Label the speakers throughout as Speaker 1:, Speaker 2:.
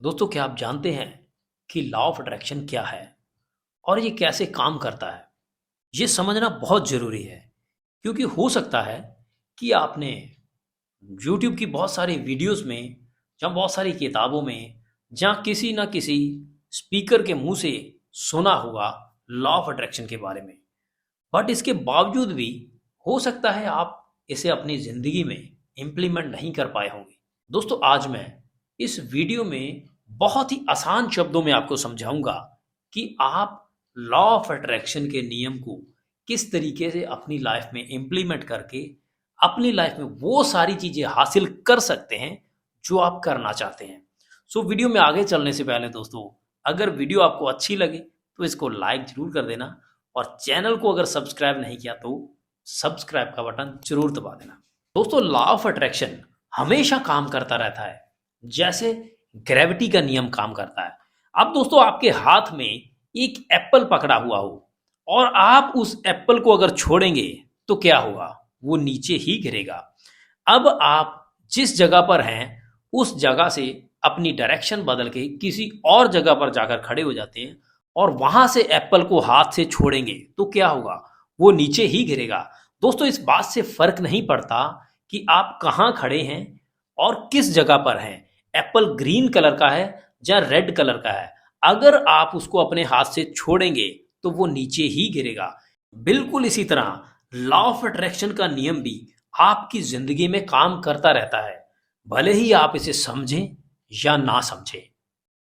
Speaker 1: दोस्तों, क्या आप जानते हैं कि लॉ ऑफ अट्रैक्शन क्या है और ये कैसे काम करता है? ये समझना बहुत ज़रूरी है, क्योंकि हो सकता है कि आपने यूट्यूब की बहुत सारी वीडियोस में, या बहुत सारी किताबों में, जहाँ किसी न किसी स्पीकर के मुंह से सुना होगा लॉ ऑफ अट्रैक्शन के बारे में। बट इसके बावजूद भी हो सकता है आप इसे अपनी ज़िंदगी में इम्प्लीमेंट नहीं कर पाए होंगे। दोस्तों, आज मैं इस वीडियो में बहुत ही आसान शब्दों में आपको समझाऊंगा कि आप लॉ ऑफ अट्रैक्शन के नियम को किस तरीके से अपनी लाइफ में इम्प्लीमेंट करके अपनी लाइफ में वो सारी चीज़ें हासिल कर सकते हैं जो आप करना चाहते हैं। सो वीडियो में आगे चलने से पहले दोस्तों, अगर वीडियो आपको अच्छी लगे तो इसको लाइक ज़रूर कर देना, और चैनल को अगर सब्सक्राइब नहीं किया तो सब्सक्राइब का बटन जरूर दबा देना। दोस्तों, लॉ ऑफ अट्रैक्शन हमेशा काम करता रहता है, जैसे ग्रेविटी का नियम काम करता है। अब दोस्तों, आपके हाथ में एक एप्पल पकड़ा हुआ हो और आप उस एप्पल को अगर छोड़ेंगे तो क्या होगा? वो नीचे ही गिरेगा। अब आप जिस जगह पर हैं उस जगह से अपनी डायरेक्शन बदल के किसी और जगह पर जाकर खड़े हो जाते हैं और वहां से एप्पल को हाथ से छोड़ेंगे तो क्या होगा? वो नीचे ही गिरेगा। दोस्तों, इस बात से फर्क नहीं पड़ता कि आप कहाँ खड़े हैं और किस जगह पर हैं। एप्पल ग्रीन कलर का है या रेड कलर का है, अगर आप उसको अपने हाथ से छोड़ेंगे तो वो नीचे ही गिरेगा। बिल्कुल इसी तरह लॉ ऑफ अट्रैक्शन का नियम भी आपकी जिंदगी में काम करता रहता है, भले ही आप इसे समझें या ना समझें।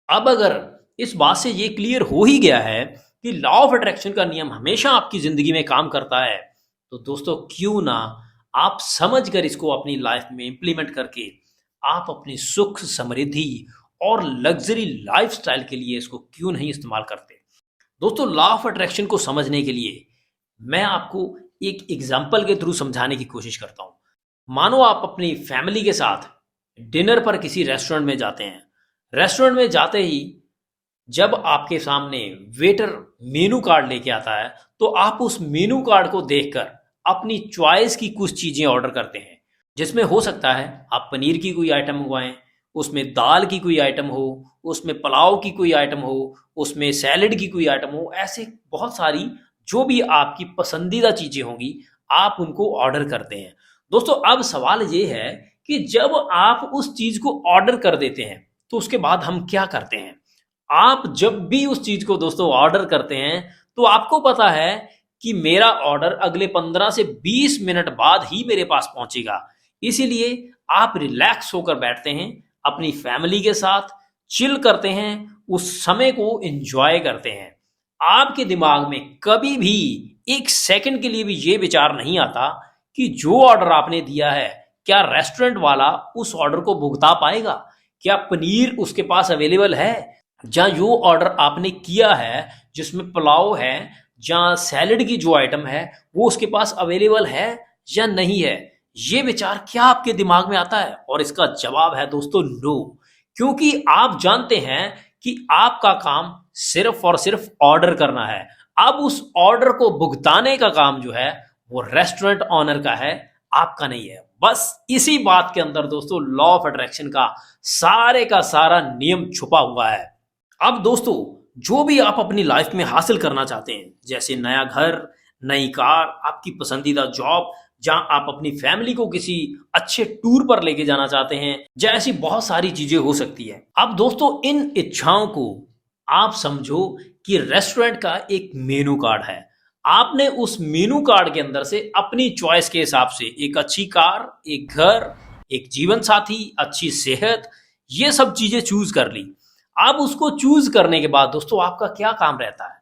Speaker 1: अब अगर इस बात से ये क्लियर हो ही गया है कि लॉ ऑफ अट्रैक्शन का नियम हमेशा आपकी जिंदगी में काम करता है, तो दोस्तों क्यों ना आप समझकर इसको अपनी लाइफ में इंप्लीमेंट करके आप अपनी सुख, समृद्धि और लग्जरी लाइफस्टाइल के लिए इसको क्यों नहीं इस्तेमाल करते। दोस्तों, लॉ ऑफ अट्रैक्शन को समझने के लिए मैं आपको एक एग्जाम्पल के थ्रू समझाने की कोशिश करता हूँ। मानो आप अपनी फैमिली के साथ डिनर पर किसी रेस्टोरेंट में जाते हैं। रेस्टोरेंट में जाते ही जब आपके सामने वेटर मेनू कार्ड लेके आता है तो आप उस मेनू कार्ड को देखकर अपनी चॉइस की कुछ चीज़ें ऑर्डर करते हैं, जिसमें हो सकता है आप पनीर की कोई आइटम मंगवाएं, उसमें दाल की कोई आइटम हो, उसमें पुलाव की कोई आइटम हो, उसमें सैलेड की कोई आइटम हो। ऐसे बहुत सारी जो भी आपकी पसंदीदा चीज़ें होंगी आप उनको ऑर्डर करते हैं। दोस्तों, अब सवाल ये है कि जब आप उस चीज़ को ऑर्डर कर देते हैं तो उसके बाद हम क्या करते हैं? आप जब भी उस चीज़ को दोस्तों ऑर्डर करते हैं तो आपको पता है कि मेरा ऑर्डर अगले 15 से 20 मिनट बाद ही मेरे पास पहुंचेगा। इसीलिए आप रिलैक्स होकर बैठते हैं, अपनी फैमिली के साथ चिल करते हैं, उस समय को एंजॉय करते हैं। आपके दिमाग में कभी भी एक सेकंड के लिए भी ये विचार नहीं आता कि जो ऑर्डर आपने दिया है क्या रेस्टोरेंट वाला उस ऑर्डर को भुगता पाएगा, क्या पनीर उसके पास अवेलेबल है, या जो ऑर्डर आपने किया है जिसमें पुलाव है या सैलेड की जो आइटम है वो उसके पास अवेलेबल है या नहीं है। ये विचार क्या आपके दिमाग में आता है? और इसका जवाब है दोस्तों नो, क्योंकि आप जानते हैं कि आपका काम सिर्फ और सिर्फ ऑर्डर करना है। अब उस ऑर्डर को भुगताने का काम जो है वो रेस्टोरेंट ऑनर का है, आपका नहीं है। बस इसी बात के अंदर दोस्तों लॉ ऑफ अट्रैक्शन का सारा नियम छुपा हुआ है। अब दोस्तों, जो भी आप अपनी लाइफ में हासिल करना चाहते हैं, जैसे नया घर, नई कार, आपकी पसंदीदा जॉब, जहां आप अपनी फैमिली को किसी अच्छे टूर पर लेके जाना चाहते हैं, जैसी बहुत सारी चीजें हो सकती है। अब दोस्तों, इन इच्छाओं को आप समझो कि रेस्टोरेंट का एक मेनू कार्ड है। आपने उस मेनू कार्ड के अंदर से अपनी चॉइस के हिसाब से एक अच्छी कार, एक घर, एक जीवन साथी, अच्छी सेहत, ये सब चीजें चूज कर ली। अब उसको चूज करने के बाद दोस्तों आपका क्या काम रहता है?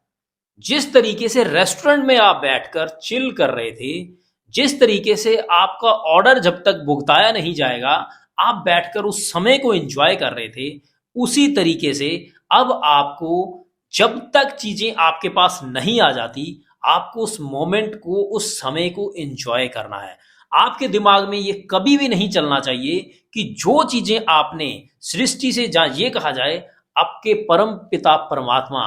Speaker 1: जिस तरीके से रेस्टोरेंट में आप बैठकर चिल कर रहे थे, जिस तरीके से आपका ऑर्डर जब तक भुगताया नहीं जाएगा आप बैठकर उस समय को एंजॉय कर रहे थे, उसी तरीके से अब आपको जब तक चीजें आपके पास नहीं आ जाती आपको उस मोमेंट को, उस समय को एंजॉय करना है। आपके दिमाग में ये कभी भी नहीं चलना चाहिए कि जो चीजें आपने सृष्टि से, जहां ये कहा जाए आपके परम पिता परमात्मा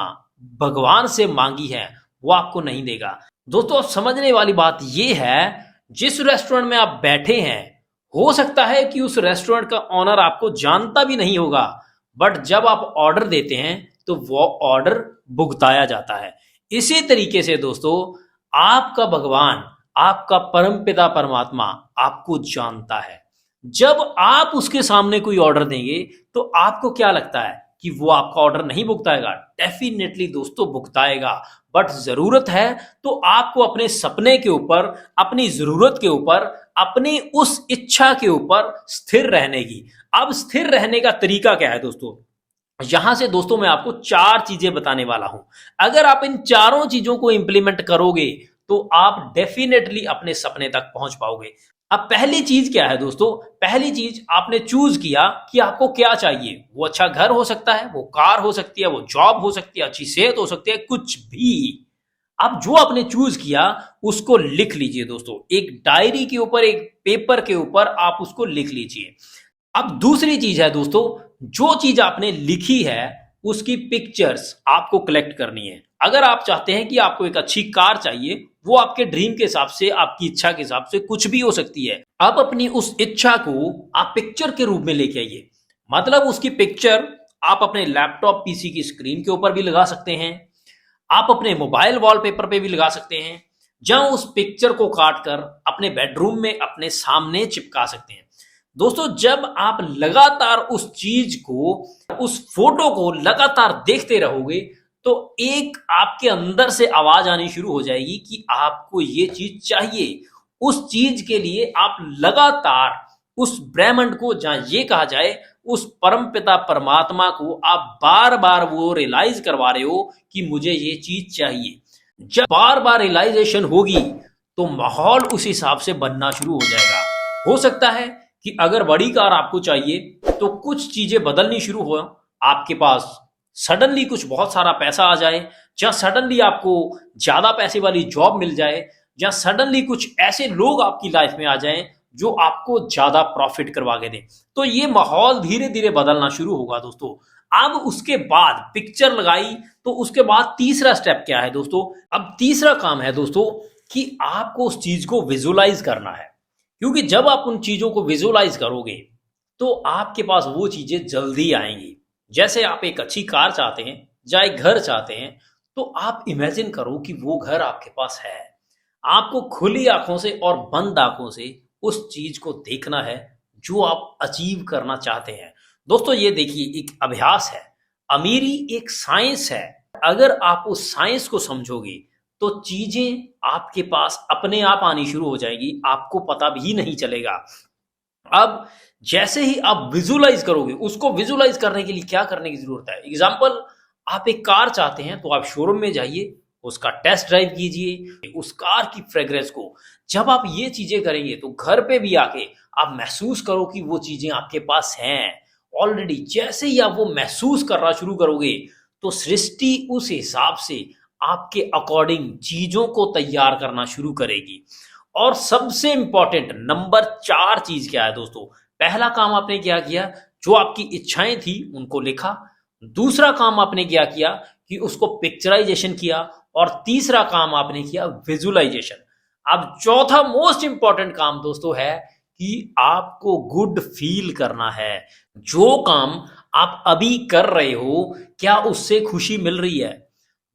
Speaker 1: भगवान से मांगी है, वो आपको नहीं देगा। दोस्तों, अब समझने वाली बात ये है, जिस रेस्टोरेंट में आप बैठे हैं हो सकता है कि उस रेस्टोरेंट का ऑनर आपको जानता भी नहीं होगा, बट जब आप ऑर्डर देते हैं तो वो ऑर्डर भुगताया जाता है। इसी तरीके से दोस्तों, आपका भगवान, आपका परमपिता परमात्मा आपको जानता है। जब आप उसके सामने कोई ऑर्डर देंगे तो आपको क्या लगता है कि वो आपका ऑर्डर नहीं भुगताएगा? डेफिनेटली दोस्तों भुगताएगा। बट जरूरत है तो आपको अपने सपने के ऊपर, अपनी जरूरत के ऊपर, अपनी उस इच्छा के ऊपर स्थिर रहने की। अब स्थिर रहने का तरीका क्या है दोस्तों? यहां से दोस्तों मैं आपको 4 चीजें बताने वाला हूं। अगर आप इन चारों चीजों को इंप्लीमेंट करोगे तो आप डेफिनेटली अपने सपने तक पहुंच पाओगे। अब पहली चीज क्या है दोस्तों? पहली चीज, आपने चूज किया कि आपको क्या चाहिए। वो अच्छा घर हो सकता है, वो कार हो सकती है, वो जॉब हो सकती है, अच्छी सेहत हो सकती है, कुछ भी। अब जो आपने चूज किया उसको लिख लीजिए दोस्तों, एक डायरी के ऊपर, एक पेपर के ऊपर आप उसको लिख लीजिए। अब दूसरी चीज है दोस्तों, जो चीज आपने लिखी है उसकी पिक्चर्स आपको कलेक्ट करनी है। अगर आप चाहते हैं कि आपको एक अच्छी कार चाहिए, वो आपके ड्रीम के हिसाब से, आपकी इच्छा के हिसाब से कुछ भी हो सकती है। आप अपनी उस इच्छा को आप पिक्चर के रूप में लेके आइए। मतलब उसकी पिक्चर आप अपने लैपटॉप पीसी की स्क्रीन के ऊपर भी लगा सकते हैं, आप अपने मोबाइल वॉलपेपर पे भी लगा सकते हैं, जहां उस पिक्चर को काट कर अपने बेडरूम में अपने सामने चिपका सकते हैं। दोस्तों, जब आप लगातार उस चीज को, उस फोटो को लगातार देखते रहोगे तो एक आपके अंदर से आवाज आनी शुरू हो जाएगी कि आपको ये चीज चाहिए। उस चीज के लिए आप लगातार उस ब्रह्मांड को, जहां ये कहा जाए उस परमपिता परमात्मा को, आप बार बार वो रियलाइज करवा रहे हो कि मुझे ये चीज चाहिए। जब बार बार रियलाइजेशन होगी तो माहौल उस हिसाब से बनना शुरू हो जाएगा। हो सकता है कि अगर बड़ी कार आपको चाहिए तो कुछ चीजें बदलनी शुरू हो, आपके पास सडनली कुछ बहुत सारा पैसा आ जाए, या सडनली आपको ज्यादा पैसे वाली जॉब मिल जाए, या सडनली कुछ ऐसे लोग आपकी लाइफ में आ जाएं जो आपको ज्यादा प्रॉफिट करवा के दें। तो ये माहौल धीरे धीरे बदलना शुरू होगा दोस्तों। अब उसके बाद पिक्चर लगाई तो उसके बाद तीसरा स्टेप क्या है दोस्तों? अब तीसरा काम है दोस्तों कि आपको उस चीज को विजुलाइज करना है। क्योंकि जब आप उन चीजों को विजुलाइज करोगे तो आपके पास वो चीजें जल्दी आएंगी। जैसे आप एक अच्छी कार चाहते हैं या एक घर चाहते हैं, तो आप इमेजिन करो कि वो घर आपके पास है। आपको खुली आंखों से और बंद आंखों से उस चीज को देखना है जो आप अचीव करना चाहते हैं। दोस्तों ये देखिए, एक अभ्यास है, अमीरी एक साइंस है। अगर आप उस साइंस को समझोगे तो चीजें आपके पास अपने आप आनी शुरू हो जाएगी, आपको पता भी नहीं चलेगा। अब जैसे ही आप विजुलाइज करोगे, उसको विजुलाइज करने के लिए क्या करने की जरूरत है? एग्जाम्पल, आप एक कार चाहते हैं तो आप शोरूम में जाइए, उसका टेस्ट ड्राइव कीजिए, उस कार की फ्रेग्रेंस को। जब आप ये चीजें करेंगे तो घर पे भी आके आप महसूस करो कि वो चीजें आपके पास हैं ऑलरेडी। जैसे ही आप वो महसूस करना शुरू करोगे तो सृष्टि उस हिसाब से आपके अकॉर्डिंग चीजों को तैयार करना शुरू करेगी। और सबसे इंपॉर्टेंट नंबर 4 चीज क्या है दोस्तों? पहला काम आपने क्या किया? जो आपकी इच्छाएं थी उनको लिखा। दूसरा काम आपने क्या किया कि उसको पिक्चराइजेशन किया। और तीसरा काम आपने किया विजुअलाइजेशन। अब चौथा मोस्ट इंपॉर्टेंट काम दोस्तों है कि आपको गुड फील करना है। जो काम आप अभी कर रहे हो, क्या उससे खुशी मिल रही है?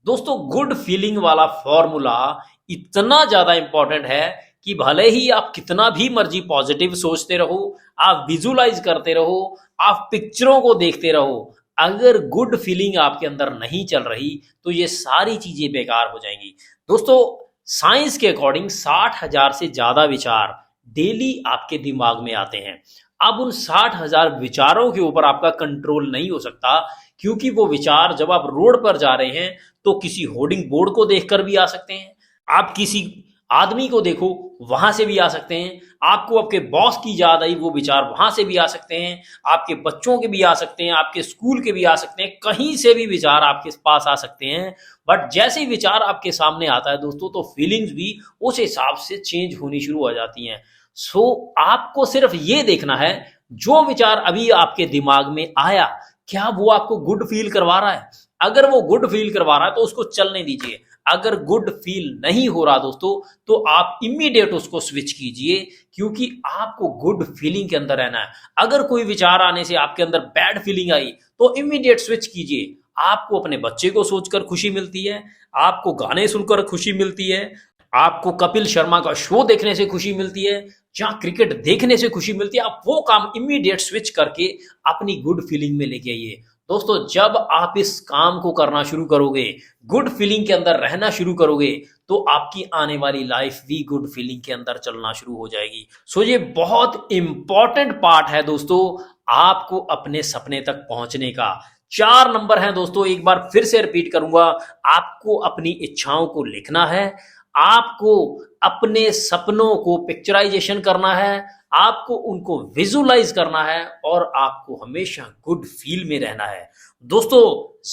Speaker 1: दोस्तों, गुड फीलिंग वाला फॉर्मूला इतना ज्यादा इंपॉर्टेंट है कि भले ही आप कितना भी मर्जी पॉजिटिव सोचते रहो, आप विजुलाइज करते रहो, आप पिक्चरों को देखते रहो, अगर गुड फीलिंग आपके अंदर नहीं चल रही तो ये सारी चीजें बेकार हो जाएंगी। दोस्तों, साइंस के अकॉर्डिंग 60,000 से ज्यादा विचार डेली आपके दिमाग में आते हैं। अब उन 60,000 विचारों के ऊपर आपका कंट्रोल नहीं हो सकता, क्योंकि वो विचार जब आप रोड पर जा रहे हैं तो किसी होर्डिंग बोर्ड को देखकर भी आ सकते हैं, आप किसी आदमी को देखो वहां से भी आ सकते हैं, आपको आपके बॉस की याद आई वो विचार वहां से भी आ सकते हैं, आपके बच्चों के भी आ सकते हैं, आपके स्कूल के भी आ सकते हैं, कहीं से भी विचार आपके पास आ सकते हैं। बट जैसे ही विचार आपके सामने आता है दोस्तों, तो फीलिंग्स भी उस हिसाब से चेंज होनी शुरू हो जाती हैं। सो आपको सिर्फ ये देखना है, जो विचार अभी आपके दिमाग में आया, क्या वो आपको गुड फील करवा रहा है? अगर वो गुड फील करवा रहा है तो उसको चलने दीजिए। अगर गुड फील नहीं हो रहा दोस्तों, तो आप इमीडिएट उसको स्विच कीजिए, क्योंकि आपको गुड फीलिंग के अंदर रहना है। अगर कोई विचार आने से आपके अंदर बैड फीलिंग आई, तो इमीडिएट स्विच कीजिए। आपको अपने बच्चे को सोचकर खुशी मिलती है, आपको गाने सुनकर खुशी मिलती है, आपको कपिल शर्मा का शो देखने से खुशी मिलती है, जहां क्रिकेट देखने से खुशी मिलती है, आप वो काम इमीडिएट स्विच करके अपनी गुड फीलिंग में लेके आइए। दोस्तों, जब आप इस काम को करना शुरू करोगे, गुड फीलिंग के अंदर रहना शुरू करोगे, तो आपकी आने वाली लाइफ भी गुड फीलिंग के अंदर चलना शुरू हो जाएगी। सो ये बहुत इंपॉर्टेंट पार्ट है दोस्तों, आपको अपने सपने तक पहुंचने का। 4 नंबर हैं दोस्तों, एक बार फिर से रिपीट करूंगा। आपको अपनी इच्छाओं को लिखना है, आपको अपने सपनों को पिक्चराइजेशन करना है, आपको उनको विजुलाइज करना है, और आपको हमेशा गुड फील में रहना है। दोस्तों,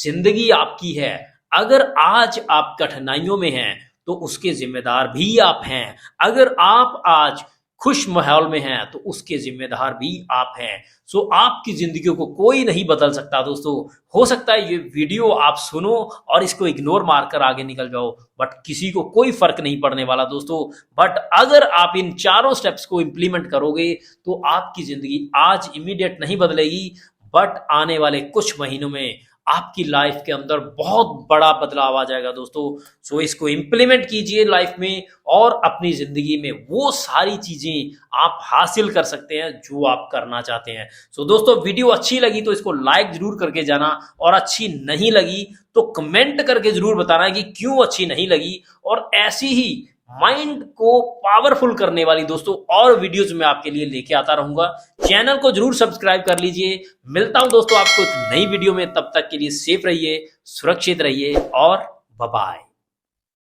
Speaker 1: जिंदगी आपकी है। अगर आज आप कठिनाइयों में हैं, तो उसके जिम्मेदार भी आप हैं। अगर आप आज खुश माहौल में हैं, तो उसके जिम्मेदार भी आप हैं। सो आपकी जिंदगी को कोई नहीं बदल सकता दोस्तों। हो सकता है ये वीडियो आप सुनो और इसको इग्नोर मारकर आगे निकल जाओ, बट किसी को कोई फर्क नहीं पड़ने वाला दोस्तों। बट अगर आप इन चारों स्टेप्स को इंप्लीमेंट करोगे, तो आपकी जिंदगी आज इमीडिएट नहीं बदलेगी, बट आने वाले कुछ महीनों में आपकी लाइफ के अंदर बहुत बड़ा बदलाव आ जाएगा दोस्तों। सो इसको इंप्लीमेंट कीजिए लाइफ में, और अपनी जिंदगी में वो सारी चीजें आप हासिल कर सकते हैं जो आप करना चाहते हैं। सो दोस्तों, वीडियो अच्छी लगी तो इसको लाइक जरूर करके जाना, और अच्छी नहीं लगी तो कमेंट करके जरूर बताना कि क्यों अच्छी नहीं लगी। और ऐसी ही माइंड को पावरफुल करने वाली दोस्तों और वीडियोस मैं आपके लिए लेके आता रहूंगा। चैनल को जरूर सब्सक्राइब कर लीजिए। मिलता हूं दोस्तों आपको एक नई वीडियो में, तब तक के लिए सेफ रहिए, सुरक्षित रहिए, और बाय बाय।